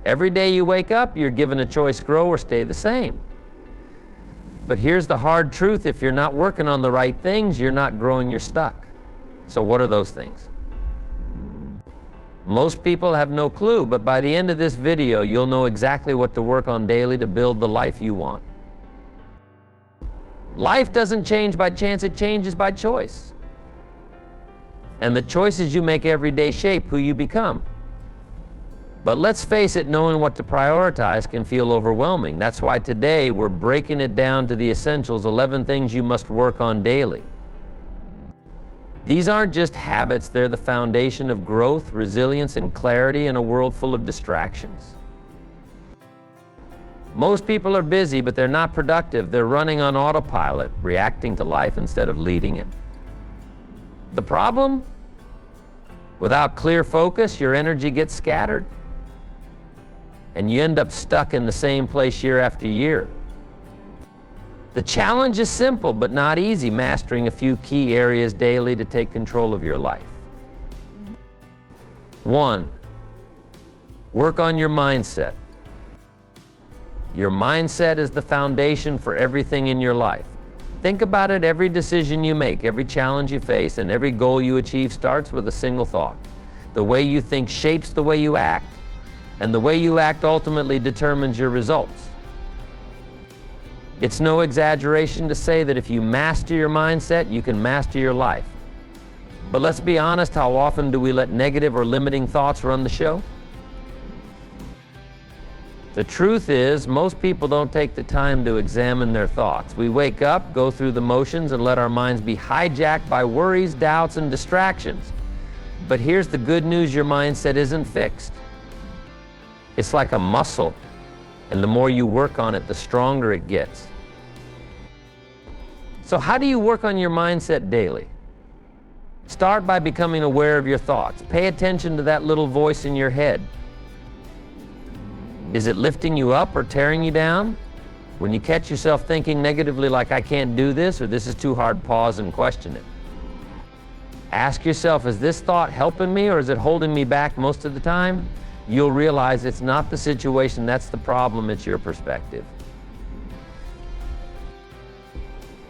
Every day you wake up, you're given a choice: grow or stay the same. But here's the hard truth: if you're not working on the right things, you're not growing, you're stuck. So what are those things? Most people have no clue, but by the end of this video, you'll know exactly what to work on daily to build the life you want. Life doesn't change by chance, it changes by choice. And the choices you make every day shape who you become. But let's face it, knowing what to prioritize can feel overwhelming. That's why today we're breaking it down to the essentials: 11 things you must work on daily. These aren't just habits, they're the foundation of growth, resilience, and clarity in a world full of distractions. Most people are busy, but they're not productive. They're running on autopilot, reacting to life instead of leading it. The problem? Without clear focus, your energy gets scattered, and you end up stuck in the same place year after year. The challenge is simple but not easy: mastering a few key areas daily to take control of your life. 1. Work on your mindset. Your mindset is the foundation for everything in your life. Think about it: every decision you make, every challenge you face, and every goal you achieve starts with a single thought. The way you think shapes the way you act, and the way you act ultimately determines your results. It's no exaggeration to say that if you master your mindset, you can master your life. But let's be honest, how often do we let negative or limiting thoughts run the show? The truth is, most people don't take the time to examine their thoughts. We wake up, go through the motions, and let our minds be hijacked by worries, doubts, and distractions. But here's the good news: your mindset isn't fixed. It's like a muscle, and the more you work on it, the stronger it gets. So how do you work on your mindset daily? Start by becoming aware of your thoughts. Pay attention to that little voice in your head. Is it lifting you up or tearing you down? When you catch yourself thinking negatively, like "I can't do this" or "this is too hard," pause and question it. Ask yourself, is this thought helping me or is it holding me back most of the time? You'll realize it's not the situation that's the problem, it's your perspective.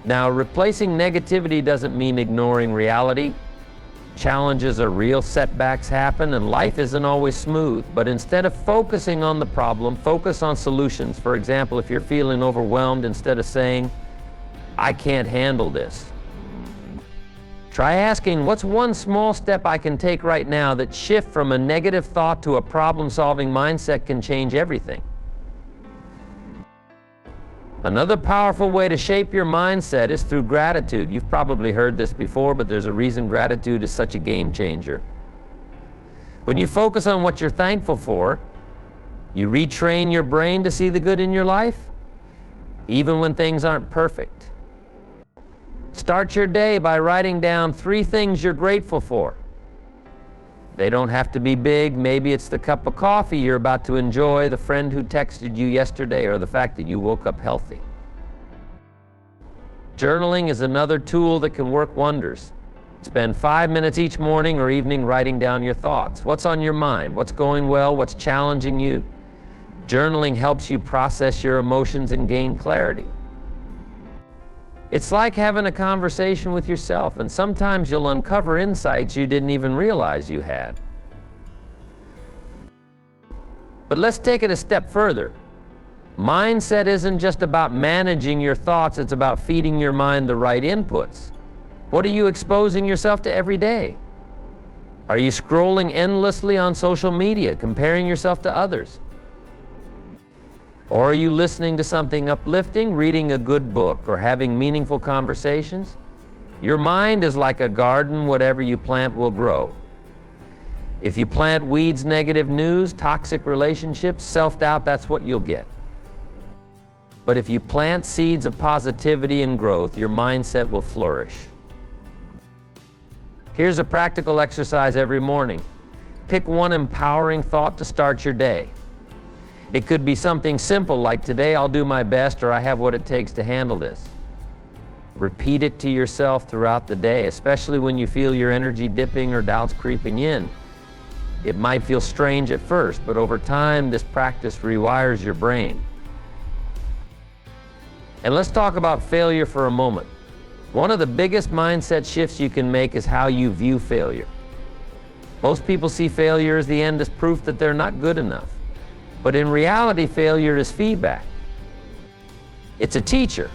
Now, replacing negativity doesn't mean ignoring reality. Challenges are real, setbacks happen, and life isn't always smooth. But instead of focusing on the problem, focus on solutions. For example, if you're feeling overwhelmed, instead of saying, "I can't handle this," try asking, what's one small step I can take right now that shift from a negative thought to a problem-solving mindset can change everything? Another powerful way to shape your mindset is through gratitude. You've probably heard this before, but there's a reason gratitude is such a game changer. When you focus on what you're thankful for, you retrain your brain to see the good in your life, even when things aren't perfect. Start your day by writing down 3 things you're grateful for. They don't have to be big. Maybe it's the cup of coffee you're about to enjoy, the friend who texted you yesterday, or the fact that you woke up healthy. Journaling is another tool that can work wonders. Spend 5 minutes each morning or evening writing down your thoughts. What's on your mind? What's going well? What's challenging you? Journaling helps you process your emotions and gain clarity. It's like having a conversation with yourself, and sometimes you'll uncover insights you didn't even realize you had. But let's take it a step further. Mindset isn't just about managing your thoughts, it's about feeding your mind the right inputs. What are you exposing yourself to every day? Are you scrolling endlessly on social media, comparing yourself to others? Or are you listening to something uplifting, reading a good book, or having meaningful conversations? Your mind is like a garden. Whatever you plant will grow. If you plant weeds, negative news, toxic relationships, self-doubt, that's what you'll get. But if you plant seeds of positivity and growth, your mindset will flourish. Here's a practical exercise every morning. Pick one empowering thought to start your day. It could be something simple like, "Today I'll do my best," or "I have what it takes to handle this." Repeat it to yourself throughout the day, especially when you feel your energy dipping or doubts creeping in. It might feel strange at first, but over time, this practice rewires your brain. And let's talk about failure for a moment. One of the biggest mindset shifts you can make is how you view failure. Most people see failure as the end as proof that they're not good enough. But in reality, failure is feedback. It's a teacher.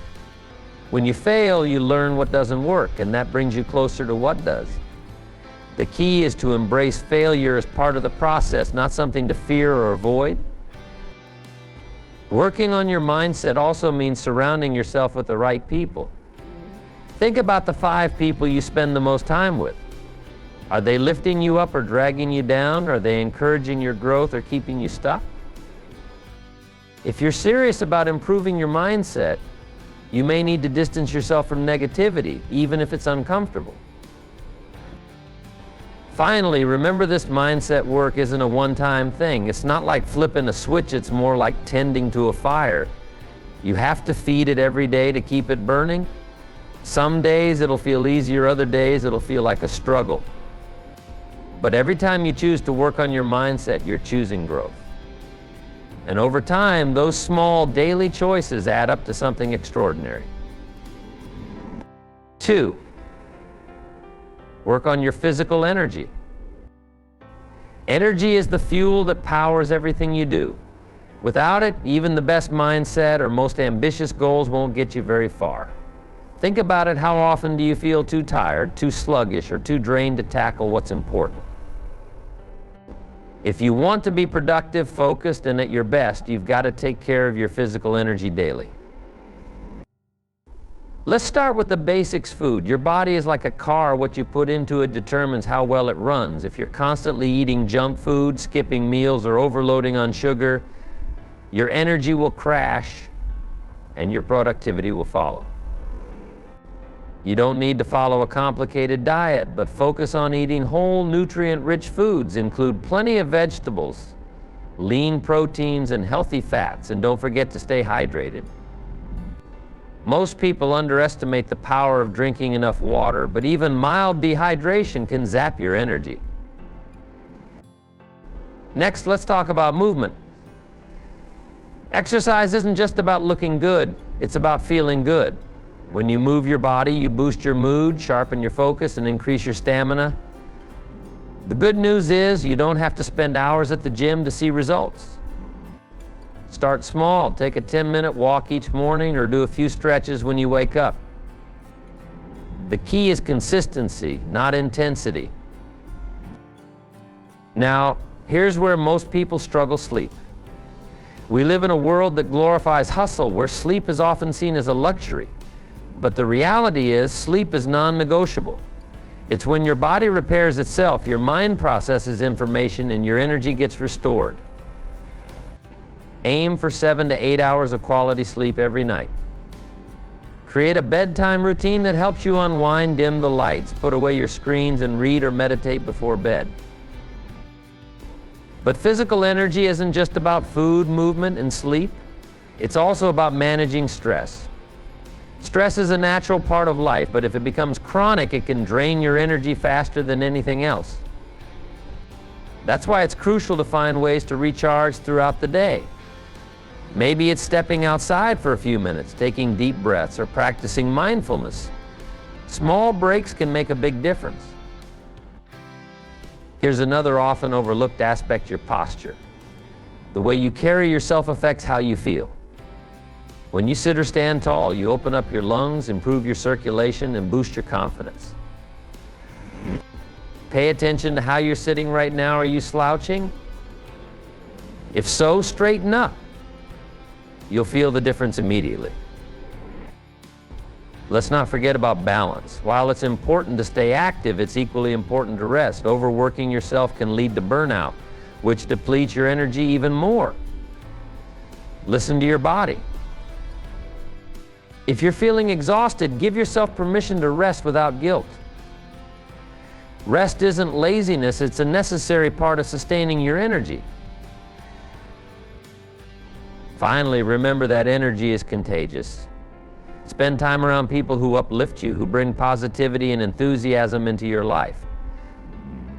When you fail, you learn what doesn't work, and that brings you closer to what does. The key is to embrace failure as part of the process, not something to fear or avoid. Working on your mindset also means surrounding yourself with the right people. Think about the 5 people you spend the most time with. Are they lifting you up or dragging you down? Are they encouraging your growth or keeping you stuck? If you're serious about improving your mindset, you may need to distance yourself from negativity, even if it's uncomfortable. Finally, remember this mindset work isn't a one-time thing. It's not like flipping a switch, it's more like tending to a fire. You have to feed it every day to keep it burning. Some days it'll feel easier, other days it'll feel like a struggle. But every time you choose to work on your mindset, you're choosing growth. And over time, those small daily choices add up to something extraordinary. 2, work on your physical energy. Energy is the fuel that powers everything you do. Without it, even the best mindset or most ambitious goals won't get you very far. Think about it, how often do you feel too tired, too sluggish, or too drained to tackle what's important? If you want to be productive, focused, and at your best, you've got to take care of your physical energy daily. Let's start with the basics. Food. Your body is like a car. What you put into it determines how well it runs. If you're constantly eating junk food, skipping meals, or overloading on sugar, your energy will crash and your productivity will follow. You don't need to follow a complicated diet, but focus on eating whole, nutrient-rich foods. Include plenty of vegetables, lean proteins, and healthy fats, and don't forget to stay hydrated. Most people underestimate the power of drinking enough water, but even mild dehydration can zap your energy. Next, let's talk about movement. Exercise isn't just about looking good, it's about feeling good. When you move your body, you boost your mood, sharpen your focus, and increase your stamina. The good news is you don't have to spend hours at the gym to see results. Start small. Take a 10-minute walk each morning or do a few stretches when you wake up. The key is consistency, not intensity. Now, here's where most people struggle: sleep. We live in a world that glorifies hustle, where sleep is often seen as a luxury. But the reality is, sleep is non-negotiable. It's when your body repairs itself, your mind processes information, and your energy gets restored. Aim for 7 to 8 hours of quality sleep every night. Create a bedtime routine that helps you unwind, dim the lights, put away your screens, and read or meditate before bed. But physical energy isn't just about food, movement, and sleep. It's also about managing stress. Stress is a natural part of life, but if it becomes chronic, it can drain your energy faster than anything else. That's why it's crucial to find ways to recharge throughout the day. Maybe it's stepping outside for a few minutes, taking deep breaths, or practicing mindfulness. Small breaks can make a big difference. Here's another often overlooked aspect: your posture. The way you carry yourself affects how you feel. When you sit or stand tall, you open up your lungs, improve your circulation, and boost your confidence. Pay attention to how you're sitting right now. Are you slouching? If so, straighten up. You'll feel the difference immediately. Let's not forget about balance. While it's important to stay active, it's equally important to rest. Overworking yourself can lead to burnout, which depletes your energy even more. Listen to your body. If you're feeling exhausted, give yourself permission to rest without guilt. Rest isn't laziness, it's a necessary part of sustaining your energy. Finally, remember that energy is contagious. Spend time around people who uplift you, who bring positivity and enthusiasm into your life.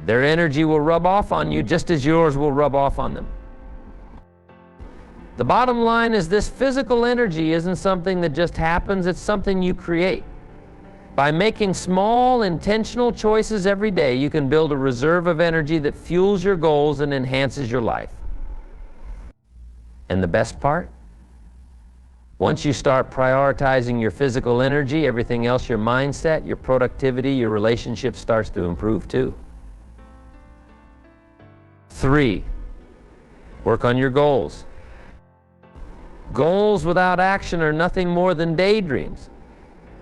Their energy will rub off on you just as yours will rub off on them. The bottom line is this physical energy isn't something that just happens, it's something you create. By making small, intentional choices every day, you can build a reserve of energy that fuels your goals and enhances your life. And the best part? Once you start prioritizing your physical energy, everything else, your mindset, your productivity, your relationship starts to improve too. 3, work on your goals. Goals without action are nothing more than daydreams.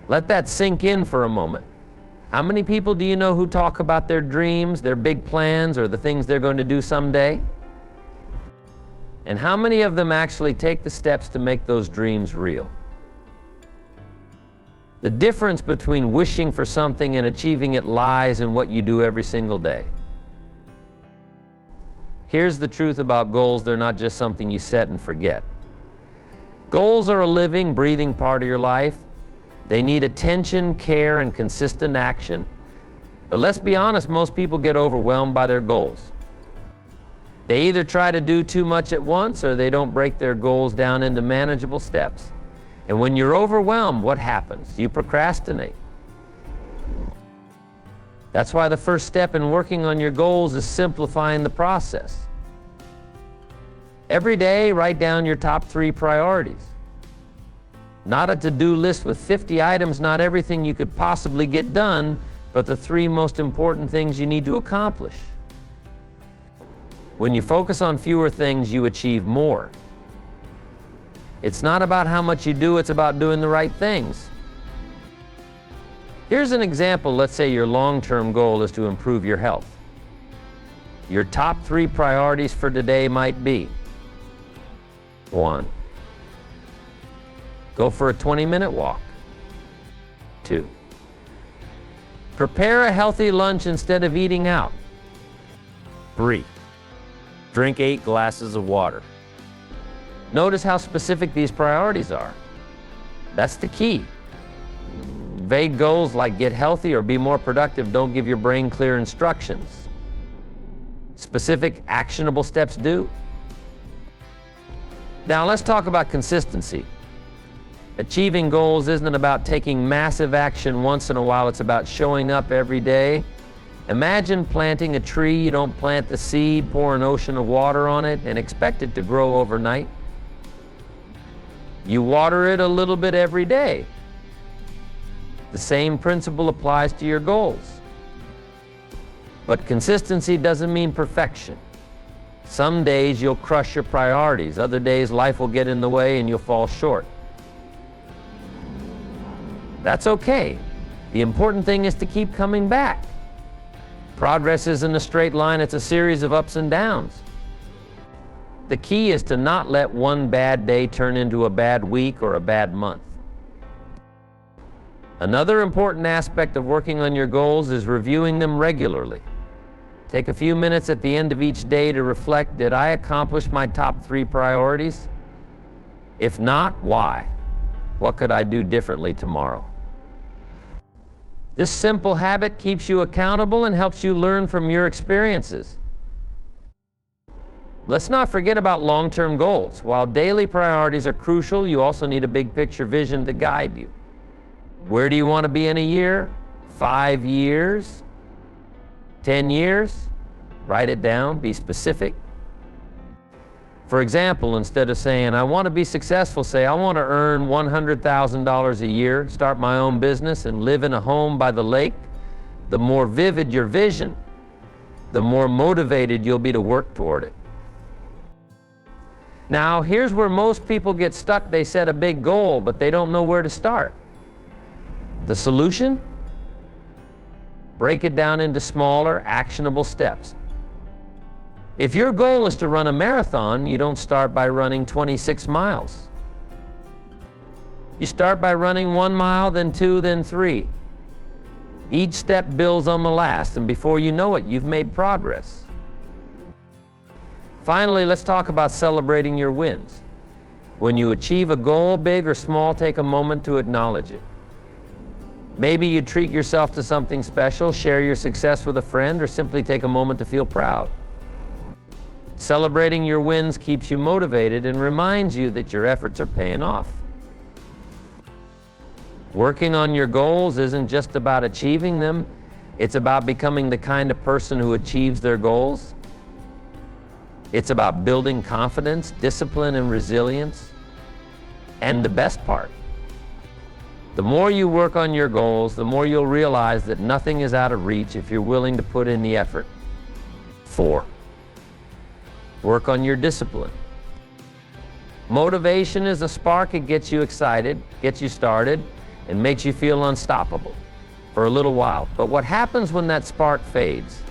Let that sink in for a moment. How many people do you know who talk about their dreams, their big plans, or the things they're going to do someday? And how many of them actually take the steps to make those dreams real? The difference between wishing for something and achieving it lies in what you do every single day. Here's the truth about goals: they're not just something you set and forget. Goals are a living, breathing part of your life. They need attention, care, and consistent action. But let's be honest, most people get overwhelmed by their goals. They either try to do too much at once or they don't break their goals down into manageable steps. And when you're overwhelmed, what happens? You procrastinate. That's why the first step in working on your goals is simplifying the process. Every day, write down your top 3 priorities. Not a to-do list with 50 items, not everything you could possibly get done, but the 3 most important things you need to accomplish. When you focus on fewer things, you achieve more. It's not about how much you do, it's about doing the right things. Here's an example. Let's say your long-term goal is to improve your health. Your top 3 priorities for today might be: 1, go for a 20-minute walk. 2, prepare a healthy lunch instead of eating out. 3, drink 8 glasses of water. Notice how specific these priorities are. That's the key. Vague goals like get healthy or be more productive don't give your brain clear instructions. Specific, actionable steps do. Now let's talk about consistency. Achieving goals isn't about taking massive action once in a while, it's about showing up every day. Imagine planting a tree. You don't plant the seed, pour an ocean of water on it, and expect it to grow overnight. You water it a little bit every day. The same principle applies to your goals. But consistency doesn't mean perfection. Some days you'll crush your priorities. Other days life will get in the way and you'll fall short. That's okay. The important thing is to keep coming back. Progress isn't a straight line, it's a series of ups and downs. The key is to not let one bad day turn into a bad week or a bad month. Another important aspect of working on your goals is reviewing them regularly. Take a few minutes at the end of each day to reflect: did I accomplish my top 3 priorities? If not, why? What could I do differently tomorrow? This simple habit keeps you accountable and helps you learn from your experiences. Let's not forget about long-term goals. While daily priorities are crucial, you also need a big picture vision to guide you. Where do you want to be in a year? 5 years? 10 years? Write it down, be specific. For example, instead of saying, I want to be successful, say, I want to earn $100,000 a year, start my own business, and live in a home by the lake. The more vivid your vision, the more motivated you'll be to work toward it. Now, here's where most people get stuck. They set a big goal, but they don't know where to start. The solution? Break it down into smaller, actionable steps. If your goal is to run a marathon, you don't start by running 26 miles. You start by running 1 mile, then 2, then 3. Each step builds on the last, and before you know it, you've made progress. Finally, let's talk about celebrating your wins. When you achieve a goal, big or small, take a moment to acknowledge it. Maybe you treat yourself to something special, share your success with a friend, or simply take a moment to feel proud. Celebrating your wins keeps you motivated and reminds you that your efforts are paying off. Working on your goals isn't just about achieving them, it's about becoming the kind of person who achieves their goals. It's about building confidence, discipline, and resilience. And the best part, the more you work on your goals, the more you'll realize that nothing is out of reach if you're willing to put in the effort. 4. Work on your discipline. Motivation is a spark. It gets you excited, gets you started, and makes you feel unstoppable for a little while. But what happens when that spark fades?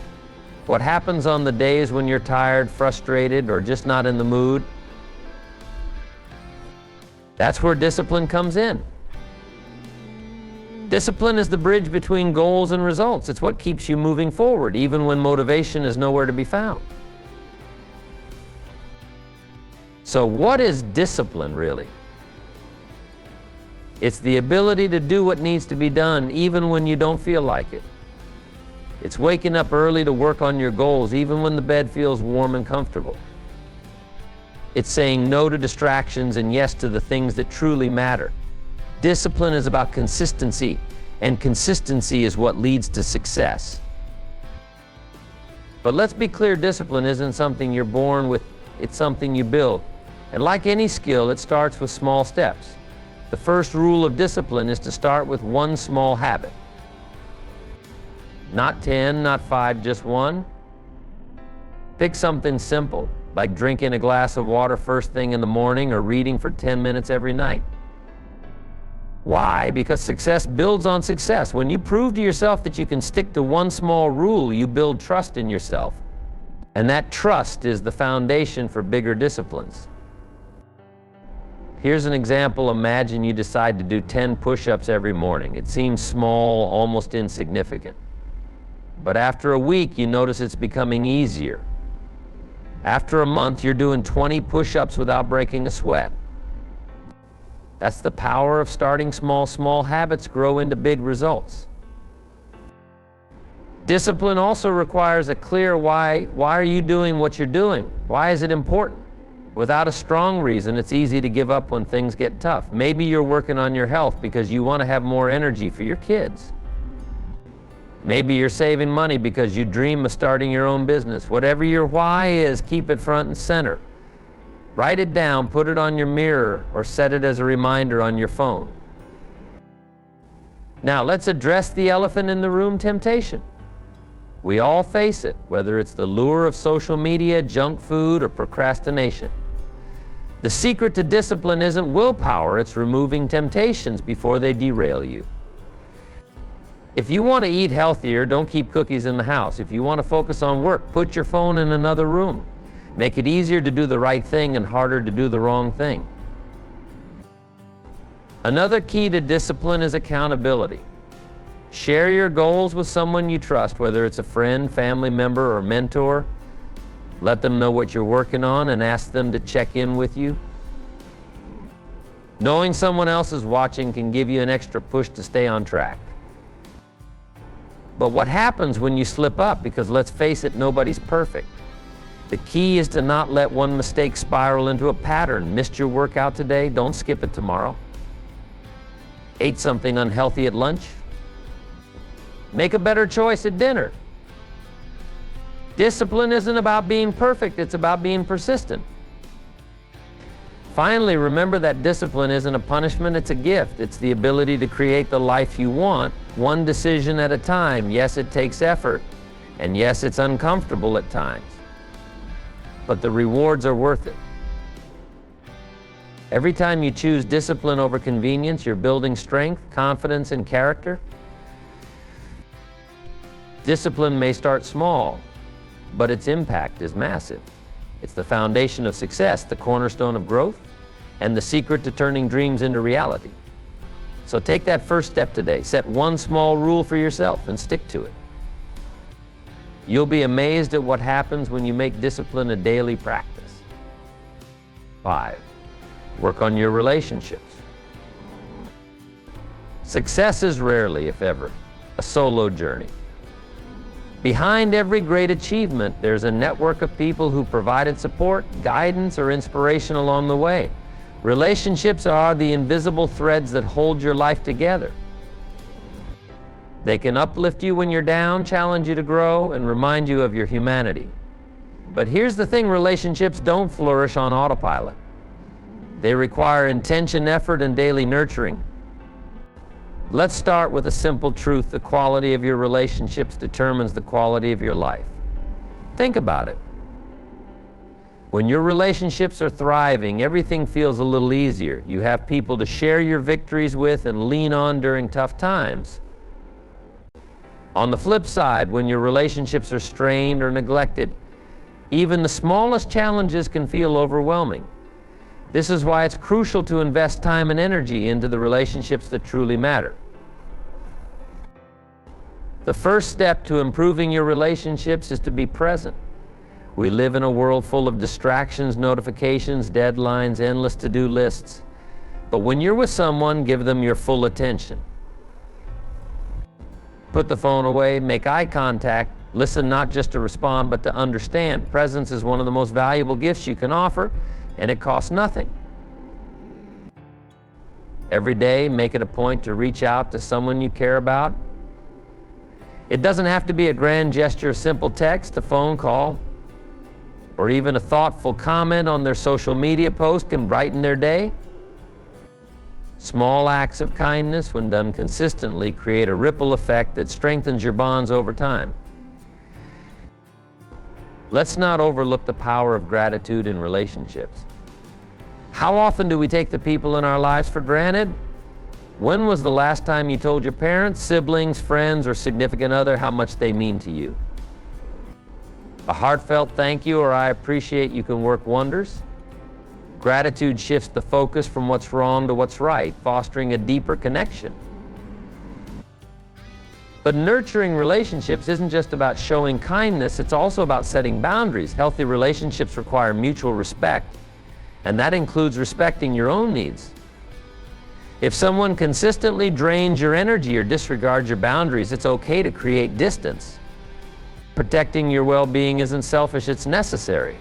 What happens on the days when you're tired, frustrated, or just not in the mood? That's where discipline comes in. Discipline is the bridge between goals and results. It's what keeps you moving forward, even when motivation is nowhere to be found. So what is discipline really? It's the ability to do what needs to be done even when you don't feel like it. It's waking up early to work on your goals even when the bed feels warm and comfortable. It's saying no to distractions and yes to the things that truly matter. Discipline is about consistency, and consistency is what leads to success. But let's be clear, discipline isn't something you're born with, it's something you build. And like any skill, it starts with small steps. The first rule of discipline is to start with one small habit. Not 10, not 5, just one. Pick something simple, like drinking a glass of water first thing in the morning or reading for 10 minutes every night. Why? Because success builds on success. When you prove to yourself that you can stick to one small rule, you build trust in yourself. And that trust is the foundation for bigger disciplines. Here's an example. Imagine you decide to do 10 push-ups every morning. It seems small, almost insignificant. But after a week, you notice it's becoming easier. After a month, you're doing 20 push-ups without breaking a sweat. That's the power of starting small. Small habits grow into big results. Discipline also requires a clear why. Why are you doing what you're doing? Why is it important? Without a strong reason, it's easy to give up when things get tough. Maybe you're working on your health because you want to have more energy for your kids. Maybe you're saving money because you dream of starting your own business. Whatever your why is, keep it front and center. Write it down, put it on your mirror, or set it as a reminder on your phone. Now, let's address the elephant in the room, temptation. We all face it, whether it's the lure of social media, junk food, or procrastination. The secret to discipline isn't willpower, it's removing temptations before they derail you. If you want to eat healthier, don't keep cookies in the house. If you want to focus on work, put your phone in another room. Make it easier to do the right thing and harder to do the wrong thing. Another key to discipline is accountability. Share your goals with someone you trust, whether it's a friend, family member, or mentor. Let them know what you're working on and ask them to check in with you. Knowing someone else is watching can give you an extra push to stay on track. But what happens when you slip up? Because let's face it, nobody's perfect. The key is to not let one mistake spiral into a pattern. Missed your workout today? Don't skip it tomorrow. Ate something unhealthy at lunch? Make a better choice at dinner. Discipline isn't about being perfect, it's about being persistent. Finally, remember that discipline isn't a punishment, it's a gift. It's the ability to create the life you want, one decision at a time. Yes, it takes effort, and yes, it's uncomfortable at times, but the rewards are worth it. Every time you choose discipline over convenience, you're building strength, confidence, and character. Discipline may start small, but its impact is massive. It's the foundation of success, the cornerstone of growth, and the secret to turning dreams into reality. So take that first step today. Set one small rule for yourself and stick to it. You'll be amazed at what happens when you make discipline a daily practice. 5, work on your relationships. Success is rarely, if ever, a solo journey. Behind every great achievement, there's a network of people who provided support, guidance, or inspiration along the way. Relationships are the invisible threads that hold your life together. They can uplift you when you're down, challenge you to grow, and remind you of your humanity. But here's the thing, relationships don't flourish on autopilot. They require intention, effort, and daily nurturing. Let's start with a simple truth. The quality of your relationships determines the quality of your life. Think about it. When your relationships are thriving, everything feels a little easier. You have people to share your victories with and lean on during tough times. On the flip side, when your relationships are strained or neglected, even the smallest challenges can feel overwhelming. This is why it's crucial to invest time and energy into the relationships that truly matter. The first step to improving your relationships is to be present. We live in a world full of distractions, notifications, deadlines, endless to-do lists. But when you're with someone, give them your full attention. Put the phone away, make eye contact, listen not just to respond, but to understand. Presence is one of the most valuable gifts you can offer, and it costs nothing. Every day, make it a point to reach out to someone you care about. It doesn't have to be a grand gesture, a simple text, a phone call, or even a thoughtful comment on their social media post can brighten their day. Small acts of kindness, when done consistently, create a ripple effect that strengthens your bonds over time. Let's not overlook the power of gratitude in relationships. How often do we take the people in our lives for granted? When was the last time you told your parents, siblings, friends, or significant other how much they mean to you? A heartfelt thank you or I appreciate you can work wonders. Gratitude shifts the focus from what's wrong to what's right, fostering a deeper connection. But nurturing relationships isn't just about showing kindness, it's also about setting boundaries. Healthy relationships require mutual respect, and that includes respecting your own needs. If someone consistently drains your energy or disregards your boundaries, it's okay to create distance. Protecting your well-being isn't selfish, it's necessary.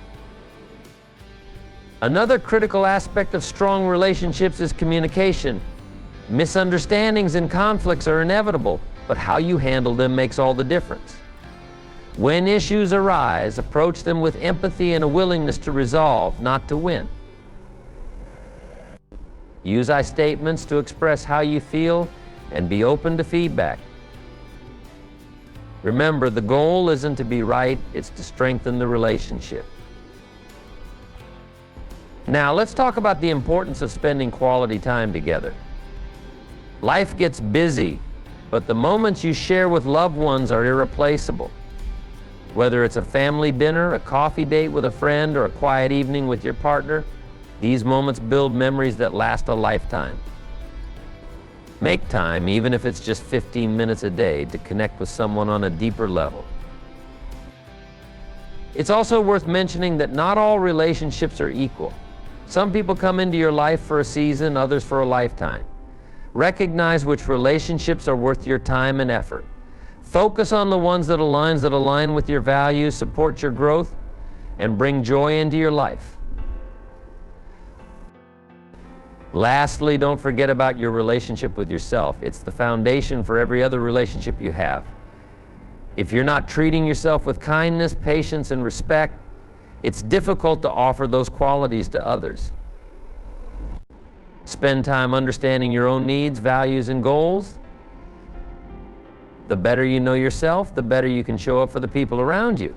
Another critical aspect of strong relationships is communication. Misunderstandings and conflicts are inevitable, but how you handle them makes all the difference. When issues arise, approach them with empathy and a willingness to resolve, not to win. Use I statements to express how you feel and be open to feedback. Remember, the goal isn't to be right, it's to strengthen the relationship. Now, let's talk about the importance of spending quality time together. Life gets busy, but the moments you share with loved ones are irreplaceable. Whether it's a family dinner, a coffee date with a friend, or a quiet evening with your partner, these moments build memories that last a lifetime. Make time, even if it's just 15 minutes a day, to connect with someone on a deeper level. It's also worth mentioning that not all relationships are equal. Some people come into your life for a season, others for a lifetime. Recognize which relationships are worth your time and effort. Focus on the ones that align with your values, support your growth, and bring joy into your life. Lastly, don't forget about your relationship with yourself. It's the foundation for every other relationship you have. If you're not treating yourself with kindness, patience, and respect, it's difficult to offer those qualities to others. Spend time understanding your own needs, values, and goals. The better you know yourself, the better you can show up for the people around you.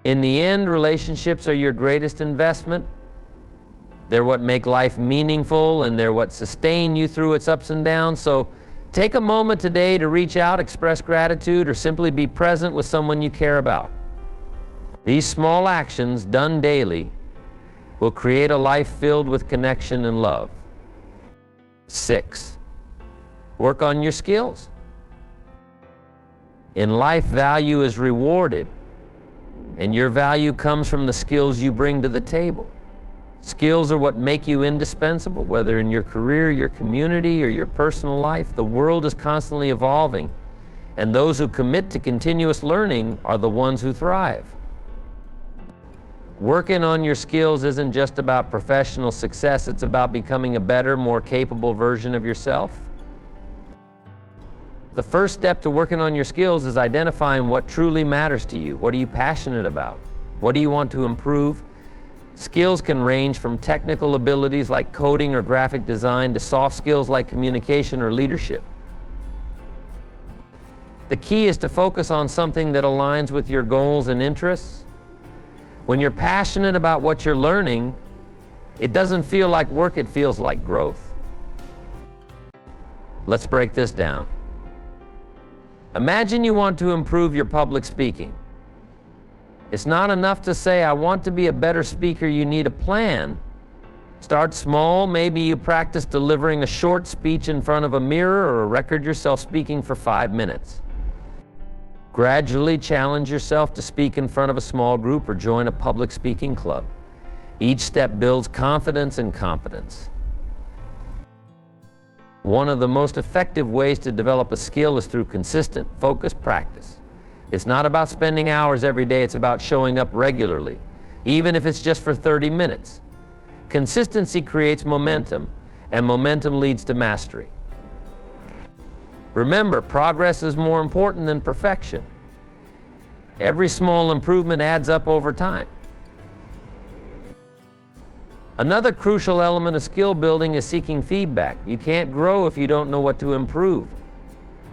In the end, relationships are your greatest investment. They're what make life meaningful, and they're what sustain you through its ups and downs. So take a moment today to reach out, express gratitude, or simply be present with someone you care about. These small actions, done daily, will create a life filled with connection and love. 6, work on your skills. In life, value is rewarded, and your value comes from the skills you bring to the table. Skills are what make you indispensable, whether in your career, your community, or your personal life. The world is constantly evolving, and those who commit to continuous learning are the ones who thrive. Working on your skills isn't just about professional success, it's about becoming a better, more capable version of yourself. The first step to working on your skills is identifying what truly matters to you. What are you passionate about? What do you want to improve? Skills can range from technical abilities like coding or graphic design to soft skills like communication or leadership. The key is to focus on something that aligns with your goals and interests. When you're passionate about what you're learning, it doesn't feel like work, it feels like growth. Let's break this down. Imagine you want to improve your public speaking. It's not enough to say, I want to be a better speaker. You need a plan. Start small. Maybe you practice delivering a short speech in front of a mirror or record yourself speaking for 5 minutes. Gradually challenge yourself to speak in front of a small group or join a public speaking club. Each step builds confidence and competence. One of the most effective ways to develop a skill is through consistent, focused practice. It's not about spending hours every day, it's about showing up regularly, even if it's just for 30 minutes. Consistency creates momentum, and momentum leads to mastery. Remember, progress is more important than perfection. Every small improvement adds up over time. Another crucial element of skill building is seeking feedback. You can't grow if you don't know what to improve.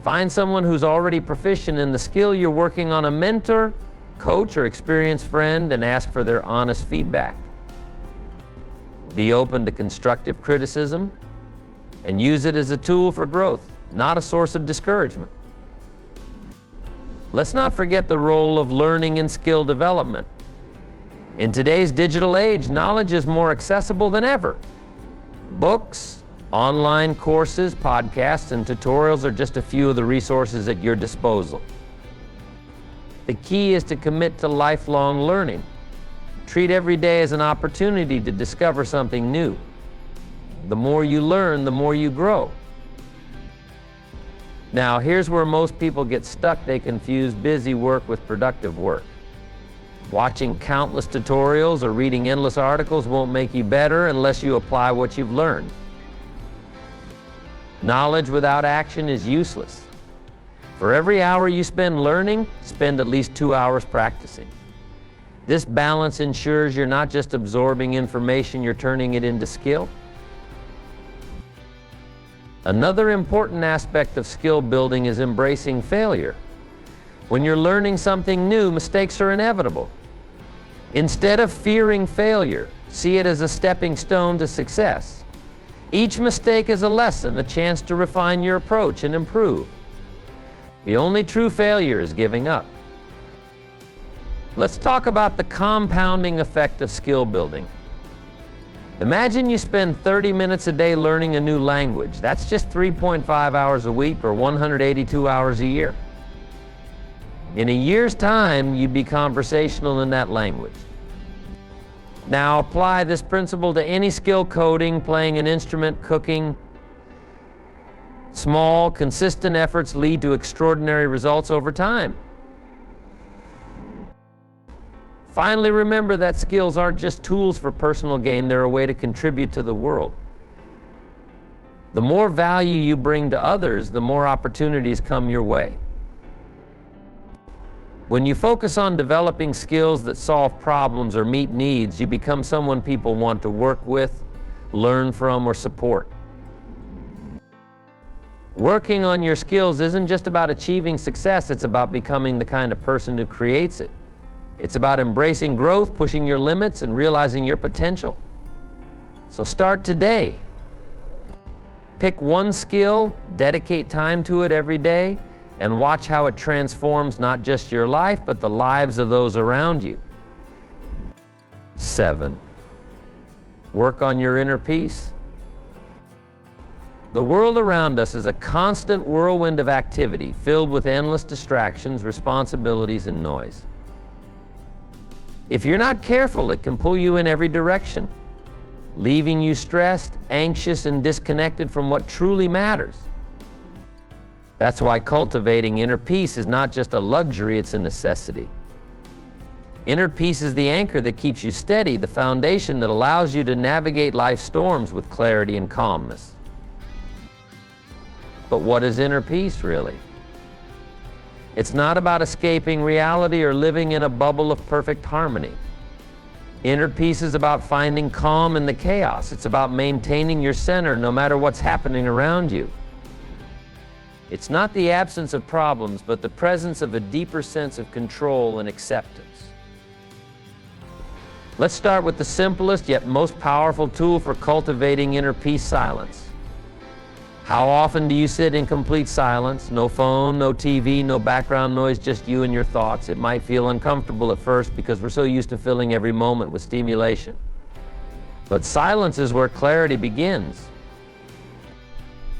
Find someone who's already proficient in the skill you're working on, a mentor, coach, or experienced friend, and ask for their honest feedback. Be open to constructive criticism and use it as a tool for growth, not a source of discouragement. Let's not forget the role of learning and skill development. In today's digital age, knowledge is more accessible than ever. Books, online courses, podcasts, and tutorials are just a few of the resources at your disposal. The key is to commit to lifelong learning. Treat every day as an opportunity to discover something new. The more you learn, the more you grow. Now, here's where most people get stuck. They confuse busy work with productive work. Watching countless tutorials or reading endless articles won't make you better unless you apply what you've learned. Knowledge without action is useless. For every hour you spend learning, spend at least 2 hours practicing. This balance ensures you're not just absorbing information, you're turning it into skill. Another important aspect of skill building is embracing failure. When you're learning something new, mistakes are inevitable. Instead of fearing failure, see it as a stepping stone to success. Each mistake is a lesson, a chance to refine your approach and improve. The only true failure is giving up. Let's talk about the compounding effect of skill building. Imagine you spend 30 minutes a day learning a new language. That's just 3.5 hours a week or 182 hours a year. In a year's time, you'd be conversational in that language. Now apply this principle to any skill: coding, playing an instrument, cooking. Small, consistent efforts lead to extraordinary results over time. Finally, remember that skills aren't just tools for personal gain, they're a way to contribute to the world. The more value you bring to others, the more opportunities come your way. When you focus on developing skills that solve problems or meet needs, you become someone people want to work with, learn from, or support. Working on your skills isn't just about achieving success, it's about becoming the kind of person who creates it. It's about embracing growth, pushing your limits, and realizing your potential. So start today. Pick one skill, dedicate time to it every day, and watch how it transforms not just your life, but the lives of those around you. 7, work on your inner peace. The world around us is a constant whirlwind of activity, filled with endless distractions, responsibilities, and noise. If you're not careful, it can pull you in every direction. leaving you stressed, anxious, and disconnected from what truly matters. That's why cultivating inner peace is not just a luxury, it's a necessity. Inner peace is the anchor that keeps you steady, the foundation that allows you to navigate life's storms with clarity and calmness. But what is inner peace, really? It's not about escaping reality or living in a bubble of perfect harmony. Inner peace is about finding calm in the chaos. It's about maintaining your center no matter what's happening around you. It's not the absence of problems, but the presence of a deeper sense of control and acceptance. Let's start with the simplest yet most powerful tool for cultivating inner peace: silence. How often do you sit in complete silence? No phone, no TV, no background noise, just you and your thoughts. It might feel uncomfortable at first because we're so used to filling every moment with stimulation. But silence is where clarity begins.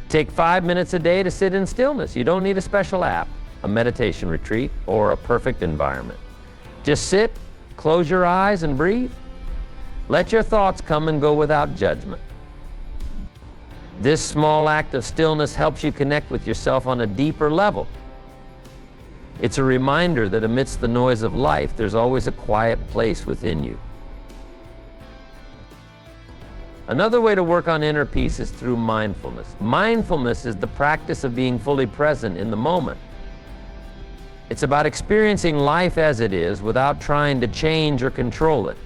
Take 5 minutes a day to sit in stillness. You don't need a special app, a meditation retreat, or a perfect environment. Just sit, close your eyes, and breathe. Let your thoughts come and go without judgment. This small act of stillness helps you connect with yourself on a deeper level. It's a reminder that amidst the noise of life, there's always a quiet place within you. Another way to work on inner peace is through mindfulness. Mindfulness is the practice of being fully present in the moment. It's about experiencing life as it is without trying to change or control it.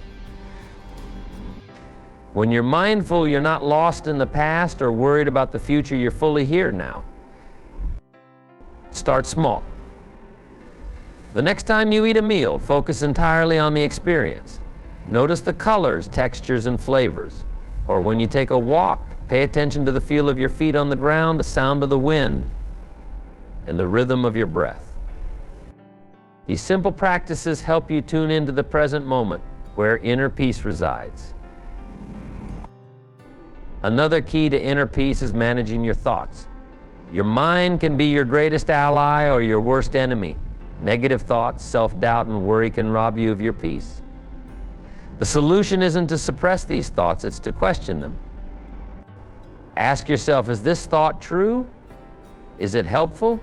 When you're mindful, you're not lost in the past or worried about the future. You're fully here now. Start small. The next time you eat a meal, focus entirely on the experience. Notice the colors, textures, and flavors. Or when you take a walk, pay attention to the feel of your feet on the ground, the sound of the wind, and the rhythm of your breath. These simple practices help you tune into the present moment where inner peace resides. Another key to inner peace is managing your thoughts. Your mind can be your greatest ally or your worst enemy. Negative thoughts, self-doubt, and worry can rob you of your peace. The solution isn't to suppress these thoughts, it's to question them. Ask yourself, is this thought true? Is it helpful?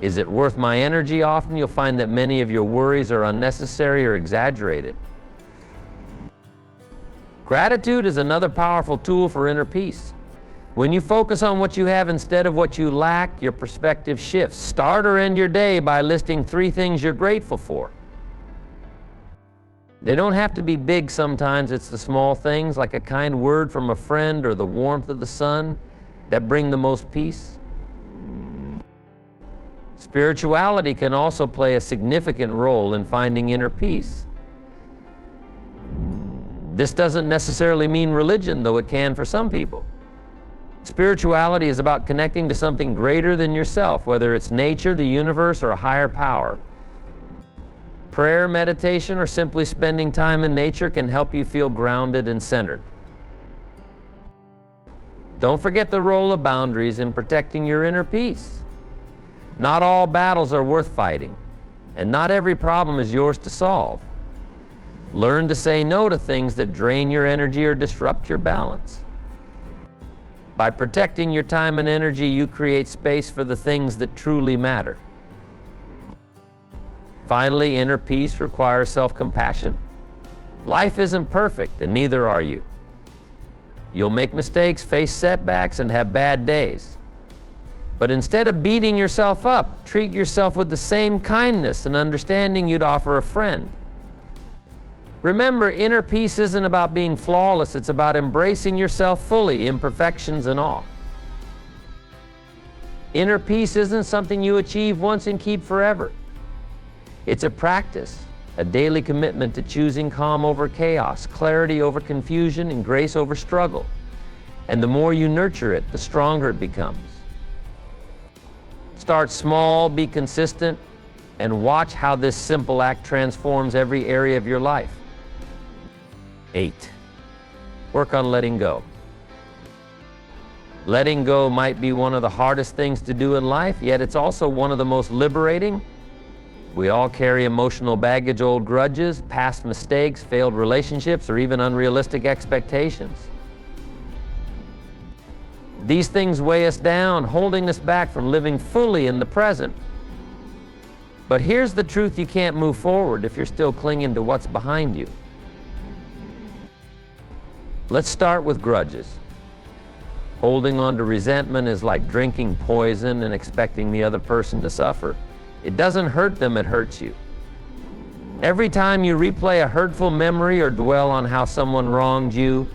Is it worth my energy? Often you'll find that many of your worries are unnecessary or exaggerated. Gratitude is another powerful tool for inner peace. When you focus on what you have instead of what you lack, your perspective shifts. Start or end your day by listing 3 things you're grateful for. They don't have to be big. Sometimes it's the small things, like a kind word from a friend or the warmth of the sun, that bring the most peace. Spirituality can also play a significant role in finding inner peace. This doesn't necessarily mean religion, though it can for some people. Spirituality is about connecting to something greater than yourself, whether it's nature, the universe, or a higher power. Prayer, meditation, or simply spending time in nature can help you feel grounded and centered. Don't forget the role of boundaries in protecting your inner peace. Not all battles are worth fighting, and not every problem is yours to solve. Learn to say no to things that drain your energy or disrupt your balance. By protecting your time and energy, you create space for the things that truly matter. Finally, inner peace requires self-compassion. Life isn't perfect, and neither are you. You'll make mistakes, face setbacks, and have bad days. But instead of beating yourself up, treat yourself with the same kindness and understanding you'd offer a friend. Remember, inner peace isn't about being flawless, it's about embracing yourself fully, imperfections and all. Inner peace isn't something you achieve once and keep forever. It's a practice, a daily commitment to choosing calm over chaos, clarity over confusion, and grace over struggle. And the more you nurture it, the stronger it becomes. Start small, be consistent, and watch how this simple act transforms every area of your life. 8. Work on letting go. Letting go might be one of the hardest things to do in life, yet it's also one of the most liberating We all carry emotional baggage, old grudges, past mistakes, failed relationships, or even unrealistic expectations. These things weigh us down, holding us back from living fully in the present. But here's the truth: you can't move forward if you're still clinging to what's behind you. Let's start with grudges. Holding on to resentment is like drinking poison and expecting the other person to suffer. It doesn't hurt them, it hurts you. Every time you replay a hurtful memory or dwell on how someone wronged you,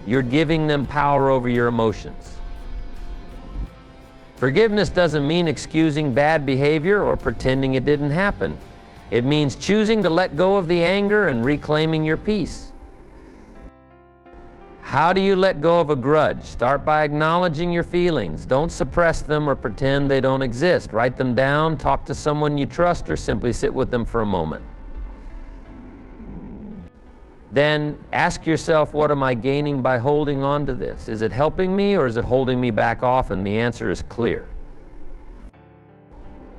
you're giving them power over your emotions. Forgiveness doesn't mean excusing bad behavior or pretending it didn't happen. It means choosing to let go of the anger and reclaiming your peace. How do you let go of a grudge? Start by acknowledging your feelings. Don't suppress them or pretend they don't exist. Write them down, talk to someone you trust, or simply sit with them for a moment. Then ask yourself, what am I gaining by holding on to this? Is it helping me or is it holding me back off? And the answer is clear.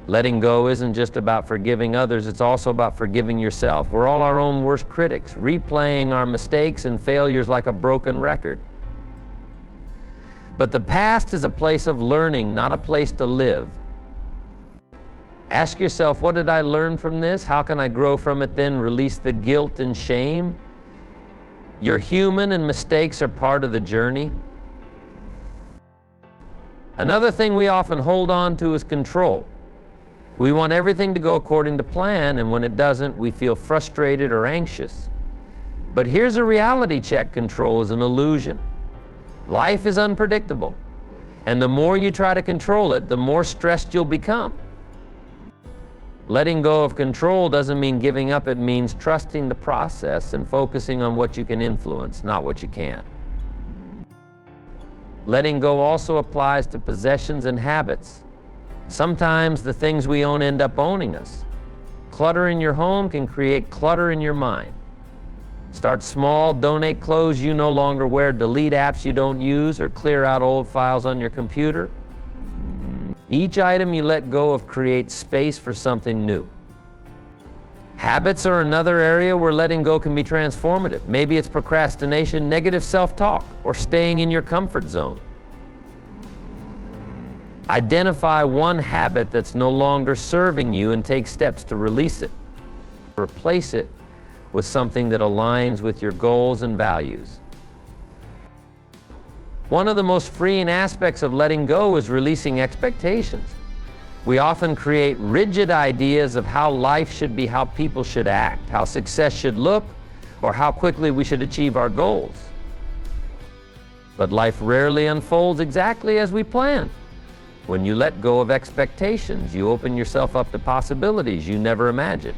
Letting go isn't just about forgiving others, it's also about forgiving yourself. We're all our own worst critics, replaying our mistakes and failures like a broken record. But the past is a place of learning, not a place to live. Ask yourself, what did I learn from this? How can I grow from it then? Release the guilt and shame. You're human and mistakes are part of the journey. Another thing we often hold on to is control. We want everything to go according to plan, and when it doesn't, we feel frustrated or anxious. But here's a reality check: control is an illusion. Life is unpredictable, and the more you try to control it, the more stressed you'll become. Letting go of control doesn't mean giving up, it means trusting the process and focusing on what you can influence, not what you can't. Letting go also applies to possessions and habits. Sometimes the things we own end up owning us. Clutter in your home can create clutter in your mind. Start small, donate clothes you no longer wear, delete apps you don't use, or clear out old files on your computer. Each item you let go of creates space for something new. Habits are another area where letting go can be transformative. Maybe it's procrastination, negative self-talk, or staying in your comfort zone. Identify one habit that's no longer serving you and take steps to release it. Replace it with something that aligns with your goals and values. One of the most freeing aspects of letting go is releasing expectations. We often create rigid ideas of how life should be, how people should act, how success should look, or how quickly we should achieve our goals. But life rarely unfolds exactly as we plan. When you let go of expectations, you open yourself up to possibilities you never imagined.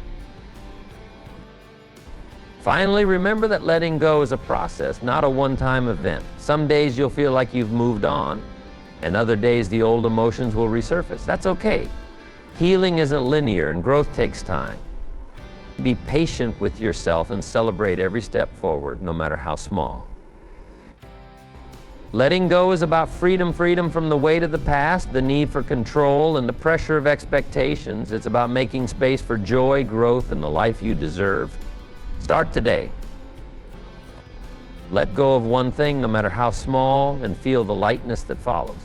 Finally, remember that letting go is a process, not a one-time event. Some days you'll feel like you've moved on, and other days the old emotions will resurface. That's okay. Healing isn't linear, and growth takes time. Be patient with yourself and celebrate every step forward, no matter how small. Letting go is about freedom from the weight of the past, the need for control, and the pressure of expectations. It's about making space for joy, growth, and the life you deserve. Start today. Let go of one thing, no matter how small, and feel the lightness that follows.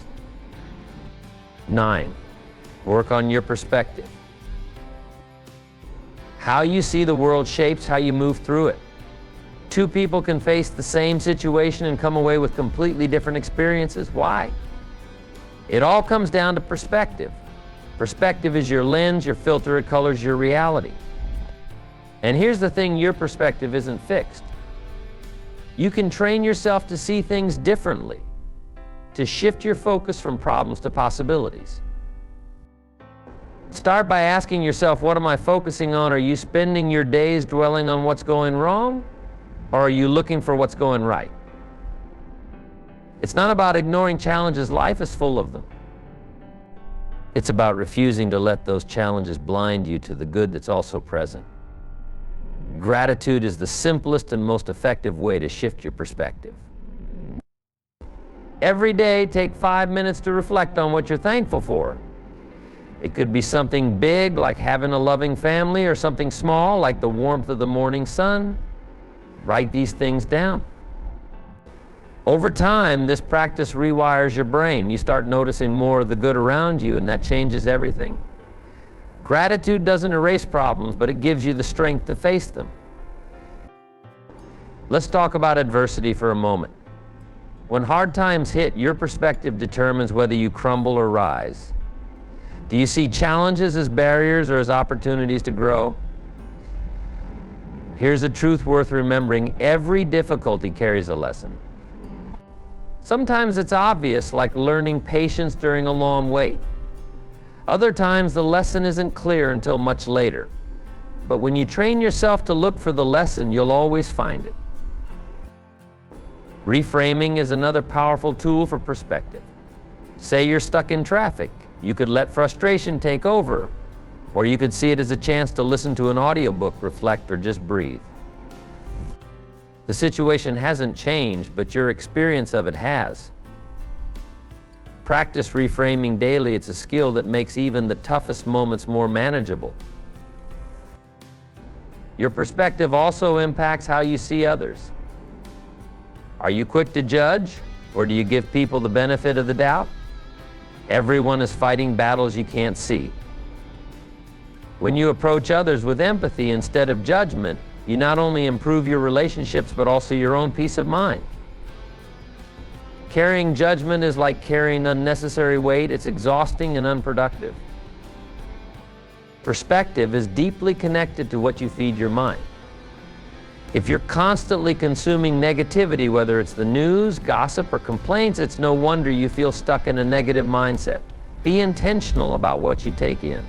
9. Work on your perspective. How you see the world shapes how you move through it. Two people can face the same situation and come away with completely different experiences. Why? It all comes down to perspective. Perspective is your lens, your filter, it colors your reality. And here's the thing, your perspective isn't fixed. You can train yourself to see things differently, to shift your focus from problems to possibilities. Start by asking yourself, what am I focusing on? Are you spending your days dwelling on what's going wrong, or are you looking for what's going right? It's not about ignoring challenges, life is full of them. It's about refusing to let those challenges blind you to the good that's also present. Gratitude is the simplest and most effective way to shift your perspective. Every day, take 5 minutes to reflect on what you're thankful for. It could be something big, like having a loving family, or something small, like the warmth of the morning sun. Write these things down. Over time, this practice rewires your brain. You start noticing more of the good around you, and that changes everything. Gratitude doesn't erase problems, but it gives you the strength to face them. Let's talk about adversity for a moment. When hard times hit, your perspective determines whether you crumble or rise. Do you see challenges as barriers or as opportunities to grow? Here's a truth worth remembering: every difficulty carries a lesson. Sometimes it's obvious, like learning patience during a long wait. Other times the lesson isn't clear until much later. But when you train yourself to look for the lesson, you'll always find it. Reframing is another powerful tool for perspective. Say you're stuck in traffic. You could let frustration take over, or you could see it as a chance to listen to an audiobook, reflect, or just breathe. The situation hasn't changed, but your experience of it has. Practice reframing daily. It's a skill that makes even the toughest moments more manageable. Your perspective also impacts how you see others. Are you quick to judge, or do you give people the benefit of the doubt? Everyone is fighting battles you can't see. When you approach others with empathy instead of judgment, you not only improve your relationships, but also your own peace of mind. Carrying judgment is like carrying unnecessary weight. It's exhausting and unproductive. Perspective is deeply connected to what you feed your mind. If you're constantly consuming negativity, whether it's the news, gossip, or complaints, it's no wonder you feel stuck in a negative mindset. Be intentional about what you take in.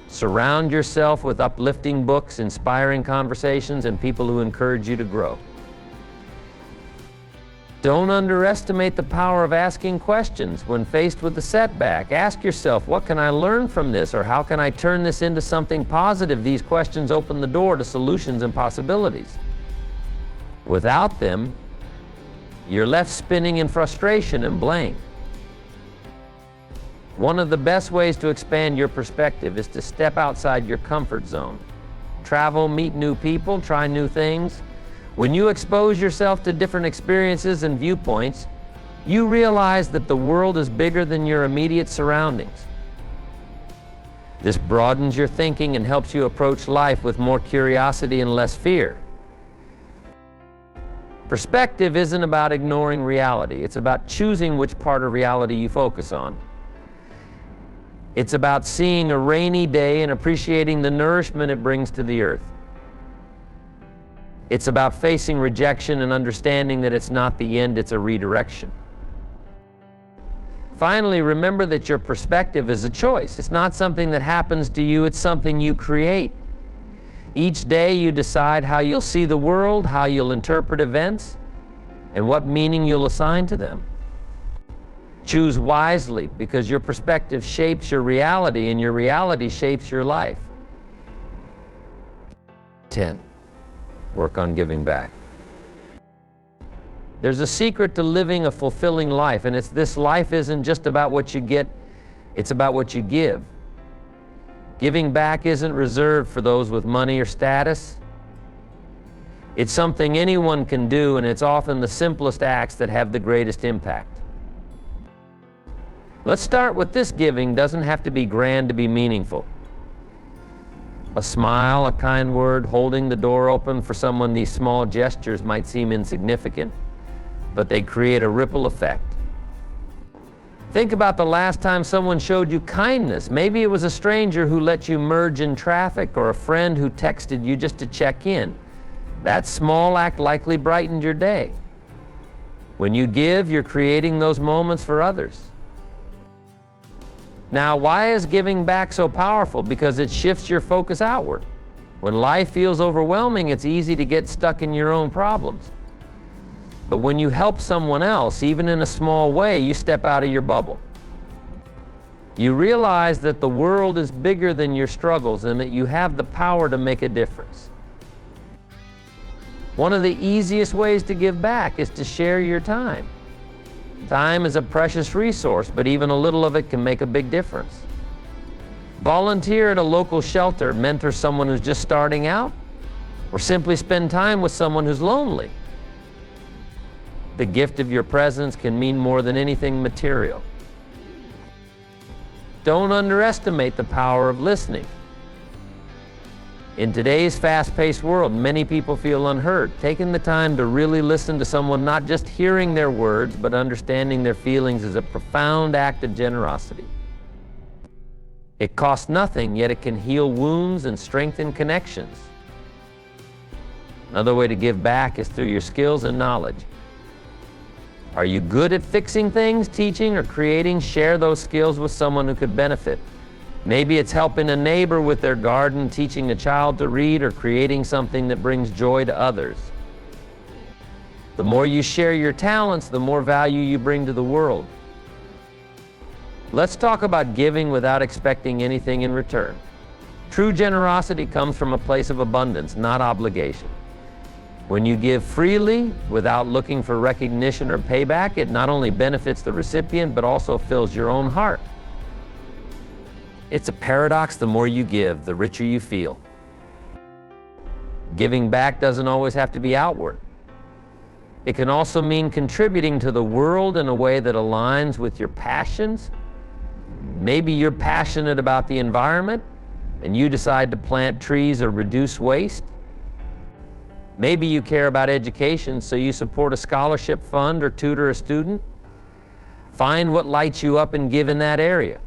Surround yourself with uplifting books, inspiring conversations, and people who encourage you to grow. Don't underestimate the power of asking questions. When faced with a setback, ask yourself, what can I learn from this, or how can I turn this into something positive? These questions open the door to solutions and possibilities. Without them, you're left spinning in frustration and blame. One of the best ways to expand your perspective is to step outside your comfort zone. Travel, meet new people, try new things. When you expose yourself to different experiences and viewpoints, you realize that the world is bigger than your immediate surroundings. This broadens your thinking and helps you approach life with more curiosity and less fear. Perspective isn't about ignoring reality. It's about choosing which part of reality you focus on. It's about seeing a rainy day and appreciating the nourishment it brings to the earth. It's about facing rejection and understanding that it's not the end, it's a redirection. Finally, remember that your perspective is a choice. It's not something that happens to you, it's something you create. Each day you decide how you'll see the world, how you'll interpret events, and what meaning you'll assign to them. Choose wisely, because your perspective shapes your reality, and your reality shapes your life. 10. Work on giving back. There's a secret to living a fulfilling life, and it's this: life isn't just about what you get, it's about what you give. Giving back isn't reserved for those with money or status. It's something anyone can do, and it's often the simplest acts that have the greatest impact. Let's start with this: giving doesn't have to be grand to be meaningful. A smile, a kind word, holding the door open for someone. These small gestures might seem insignificant, but they create a ripple effect. Think about the last time someone showed you kindness. Maybe it was a stranger who let you merge in traffic, or a friend who texted you just to check in. That small act likely brightened your day. When you give, you're creating those moments for others. Now, why is giving back so powerful? Because it shifts your focus outward. When life feels overwhelming, it's easy to get stuck in your own problems. But when you help someone else, even in a small way, you step out of your bubble. You realize that the world is bigger than your struggles, and that you have the power to make a difference. One of the easiest ways to give back is to share your time. Time is a precious resource, but even a little of it can make a big difference. Volunteer at a local shelter, mentor someone who's just starting out, or simply spend time with someone who's lonely. The gift of your presence can mean more than anything material. Don't underestimate the power of listening. In today's fast-paced world, many people feel unheard. Taking the time to really listen to someone, not just hearing their words, but understanding their feelings, is a profound act of generosity. It costs nothing, yet it can heal wounds and strengthen connections. Another way to give back is through your skills and knowledge. Are you good at fixing things, teaching, or creating? Share those skills with someone who could benefit. Maybe it's helping a neighbor with their garden, teaching a child to read, or creating something that brings joy to others. The more you share your talents, the more value you bring to the world. Let's talk about giving without expecting anything in return. True generosity comes from a place of abundance, not obligation. When you give freely, without looking for recognition or payback, it not only benefits the recipient, but also fills your own heart. It's a paradox: the more you give, the richer you feel. Giving back doesn't always have to be outward. It can also mean contributing to the world in a way that aligns with your passions. Maybe you're passionate about the environment, and you decide to plant trees or reduce waste. Maybe you care about education, so you support a scholarship fund or tutor a student. Find what lights you up and give in that area.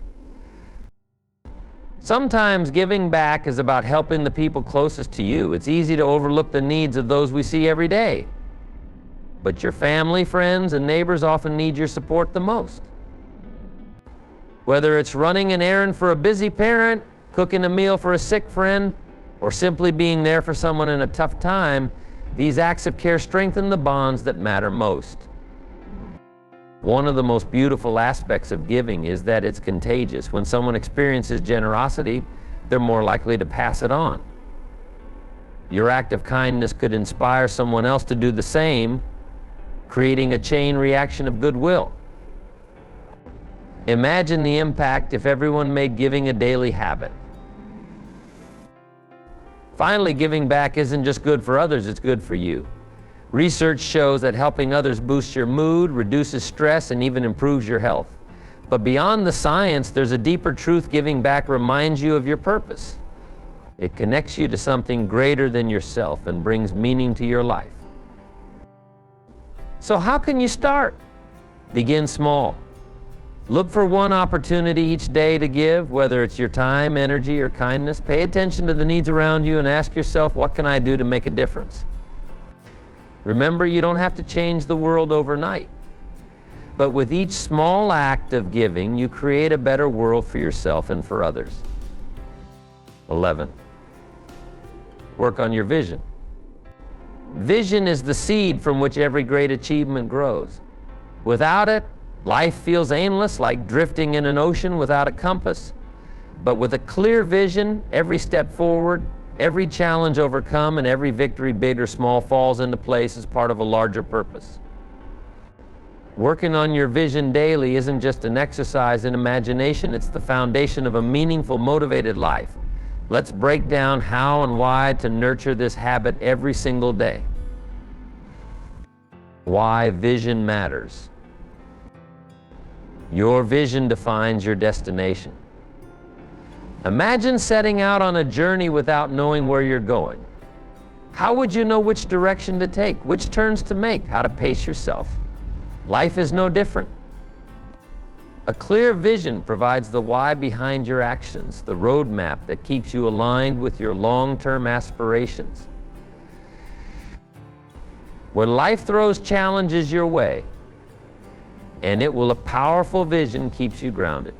Sometimes giving back is about helping the people closest to you. It's easy to overlook the needs of those we see every day. But your family, friends, and neighbors often need your support the most. Whether it's running an errand for a busy parent, cooking a meal for a sick friend, or simply being there for someone in a tough time, these acts of care strengthen the bonds that matter most. One of the most beautiful aspects of giving is that it's contagious. When someone experiences generosity, they're more likely to pass it on. Your act of kindness could inspire someone else to do the same, creating a chain reaction of goodwill. Imagine the impact if everyone made giving a daily habit. Finally, giving back isn't just good for others, it's good for you. Research shows that helping others boosts your mood, reduces stress, and even improves your health. But beyond the science, there's a deeper truth. Giving back reminds you of your purpose. It connects you to something greater than yourself and brings meaning to your life. So how can you start? Begin small. Look for one opportunity each day to give, whether it's your time, energy, or kindness. Pay attention to the needs around you and ask yourself, what can I do to make a difference? Remember, you don't have to change the world overnight. But with each small act of giving, you create a better world for yourself and for others. 11. Work on your vision. Vision is the seed from which every great achievement grows. Without it, life feels aimless, like drifting in an ocean without a compass. But with a clear vision, every step forward, every challenge overcome, and every victory, big or small, falls into place as part of a larger purpose. Working on your vision daily isn't just an exercise in imagination, it's the foundation of a meaningful, motivated life. Let's break down how and why to nurture this habit every single day. Why vision matters. Your vision defines your destination. Imagine setting out on a journey without knowing where you're going. How would you know which direction to take, which turns to make, how to pace yourself? Life is no different. A clear vision provides the why behind your actions, the roadmap that keeps you aligned with your long-term aspirations. When life throws challenges your way, and a powerful vision keeps you grounded.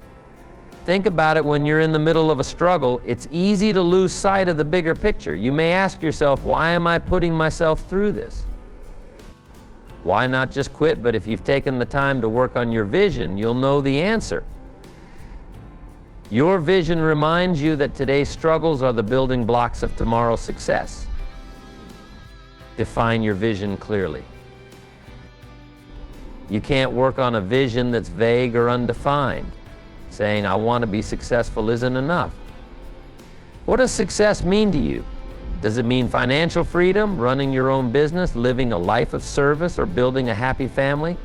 Think about it. When you're in the middle of a struggle, it's easy to lose sight of the bigger picture. You may ask yourself, why am I putting myself through this? Why not just quit? But if you've taken the time to work on your vision, you'll know the answer. Your vision reminds you that today's struggles are the building blocks of tomorrow's success. Define your vision clearly. You can't work on a vision that's vague or undefined. Saying, I want to be successful isn't enough. What does success mean to you? Does it mean financial freedom, running your own business, living a life of service, or building a happy family?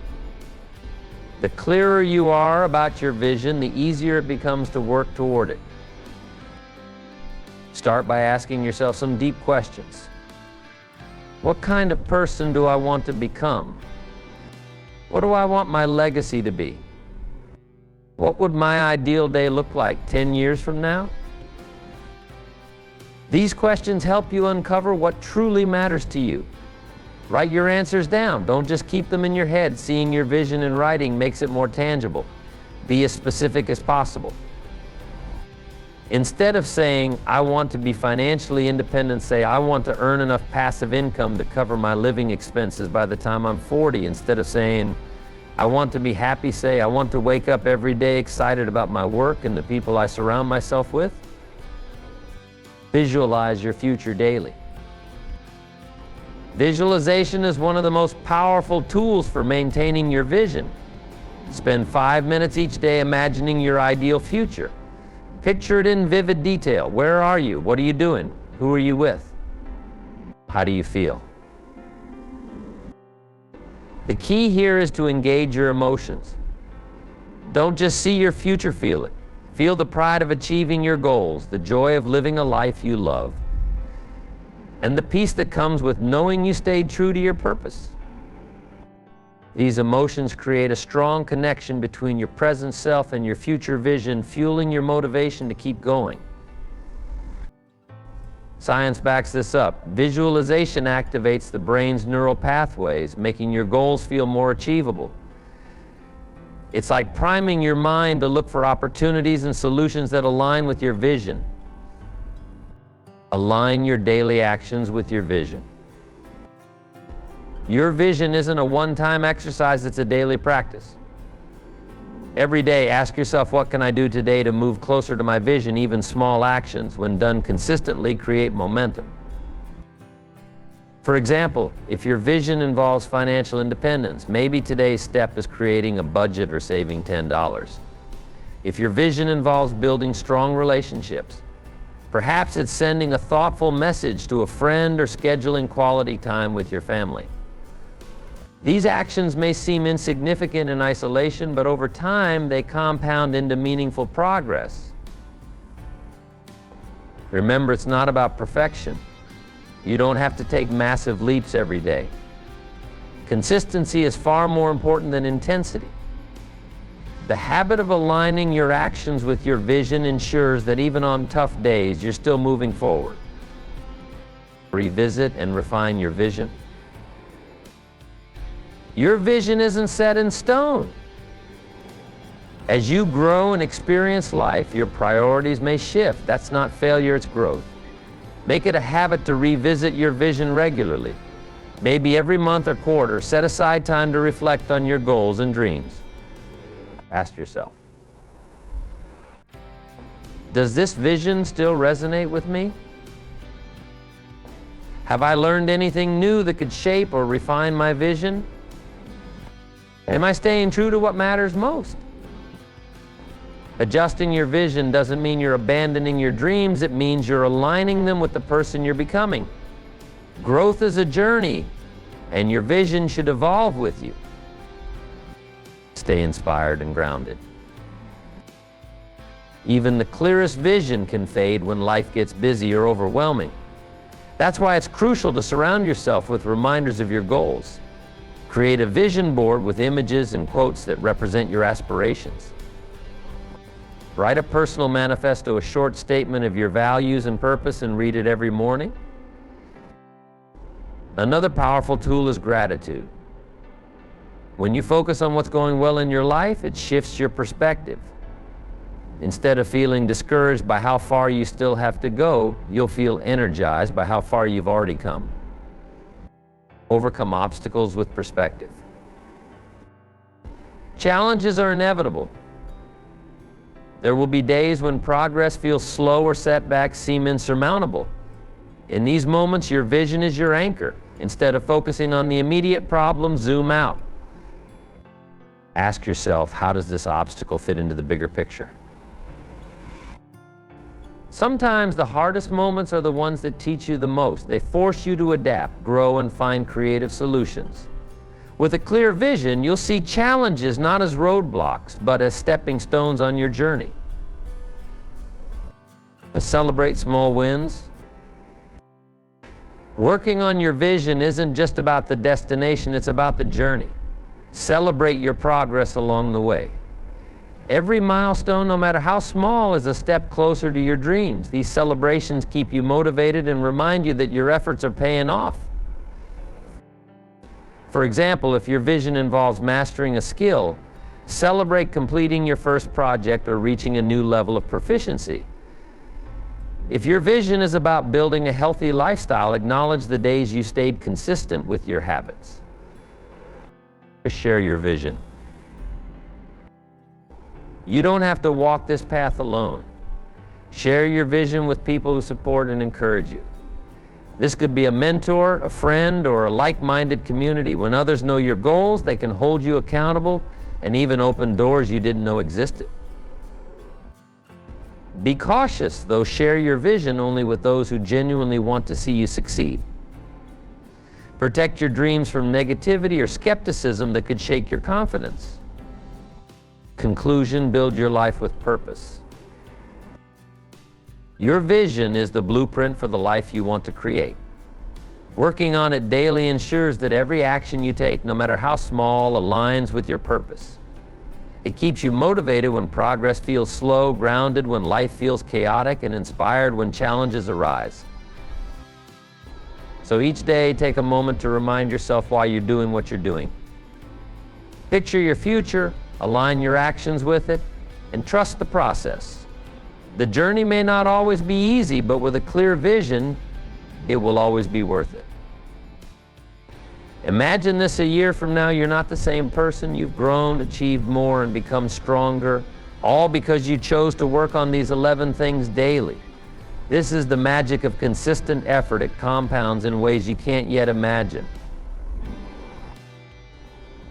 The clearer you are about your vision, the easier it becomes to work toward it. Start by asking yourself some deep questions. What kind of person do I want to become? What do I want my legacy to be? What would my ideal day look like 10 years from now? These questions help you uncover what truly matters to you. Write your answers down. Don't just keep them in your head. Seeing your vision in writing makes it more tangible. Be as specific as possible. Instead of saying, I want to be financially independent, say, I want to earn enough passive income to cover my living expenses by the time I'm 40. Instead of saying, I want to be happy, say, I want to wake up every day excited about my work and the people I surround myself with. Visualize your future daily. Visualization is one of the most powerful tools for maintaining your vision. Spend 5 minutes each day imagining your ideal future. Picture it in vivid detail. Where are you? What are you doing? Who are you with? How do you feel? The key here is to engage your emotions. Don't just see your future, feel it. Feel the pride of achieving your goals, the joy of living a life you love, and the peace that comes with knowing you stayed true to your purpose. These emotions create a strong connection between your present self and your future vision, fueling your motivation to keep going. Science backs this up. Visualization activates the brain's neural pathways, making your goals feel more achievable. It's like priming your mind to look for opportunities and solutions that align with your vision. Align your daily actions with your vision. Your vision isn't a one-time exercise, it's a daily practice. Every day, ask yourself, what can I do today to move closer to my vision? Even small actions, when done consistently, create momentum. For example, if your vision involves financial independence, maybe today's step is creating a budget or saving $10. If your vision involves building strong relationships, perhaps it's sending a thoughtful message to a friend or scheduling quality time with your family. These actions may seem insignificant in isolation, but over time they compound into meaningful progress. Remember, it's not about perfection. You don't have to take massive leaps every day. Consistency is far more important than intensity. The habit of aligning your actions with your vision ensures that even on tough days, you're still moving forward. Revisit and refine your vision. Your vision isn't set in stone. As you grow and experience life, your priorities may shift. That's not failure, it's growth. Make it a habit to revisit your vision regularly. Maybe every month or quarter, set aside time to reflect on your goals and dreams. Ask yourself, does this vision still resonate with me? Have I learned anything new that could shape or refine my vision? Am I staying true to what matters most? Adjusting your vision doesn't mean you're abandoning your dreams, it means you're aligning them with the person you're becoming. Growth is a journey, and your vision should evolve with you. Stay inspired and grounded. Even the clearest vision can fade when life gets busy or overwhelming. That's why it's crucial to surround yourself with reminders of your goals. Create a vision board with images and quotes that represent your aspirations. Write a personal manifesto, a short statement of your values and purpose, and read it every morning. Another powerful tool is gratitude. When you focus on what's going well in your life, it shifts your perspective. Instead of feeling discouraged by how far you still have to go, you'll feel energized by how far you've already come. Overcome obstacles with perspective. Challenges are inevitable. There will be days when progress feels slow or setbacks seem insurmountable. In these moments, your vision is your anchor. Instead of focusing on the immediate problem, zoom out. Ask yourself, how does this obstacle fit into the bigger picture? Sometimes the hardest moments are the ones that teach you the most. They force you to adapt, grow, and find creative solutions. With a clear vision, you'll see challenges not as roadblocks, but as stepping stones on your journey. Celebrate small wins. Working on your vision isn't just about the destination, it's about the journey. Celebrate your progress along the way. Every milestone, no matter how small, is a step closer to your dreams. These celebrations keep you motivated and remind you that your efforts are paying off. For example, if your vision involves mastering a skill, celebrate completing your first project or reaching a new level of proficiency. If your vision is about building a healthy lifestyle, acknowledge the days you stayed consistent with your habits. Share your vision. You don't have to walk this path alone. Share your vision with people who support and encourage you. This could be a mentor, a friend, or a like-minded community. When others know your goals, they can hold you accountable and even open doors you didn't know existed. Be cautious, though. Share your vision only with those who genuinely want to see you succeed. Protect your dreams from negativity or skepticism that could shake your confidence. Conclusion, build your life with purpose. Your vision is the blueprint for the life you want to create. Working on it daily ensures that every action you take, no matter how small, aligns with your purpose. It keeps you motivated when progress feels slow, grounded when life feels chaotic, and inspired when challenges arise. So each day, take a moment to remind yourself why you're doing what you're doing. Picture your future, align your actions with it, and trust the process. The journey may not always be easy, but with a clear vision, it will always be worth it. Imagine this a year from now, you're not the same person. You've grown, achieved more, and become stronger, all because you chose to work on these 11 things daily. This is the magic of consistent effort. It compounds in ways you can't yet imagine.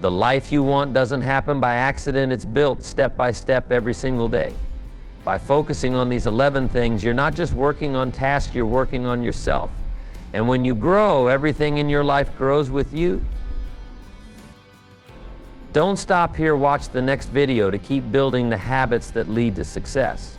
The life you want doesn't happen by accident. It's built step by step every single day. By focusing on these 11 things, you're not just working on tasks, you're working on yourself. And when you grow, everything in your life grows with you. Don't stop here. Watch the next video to keep building the habits that lead to success.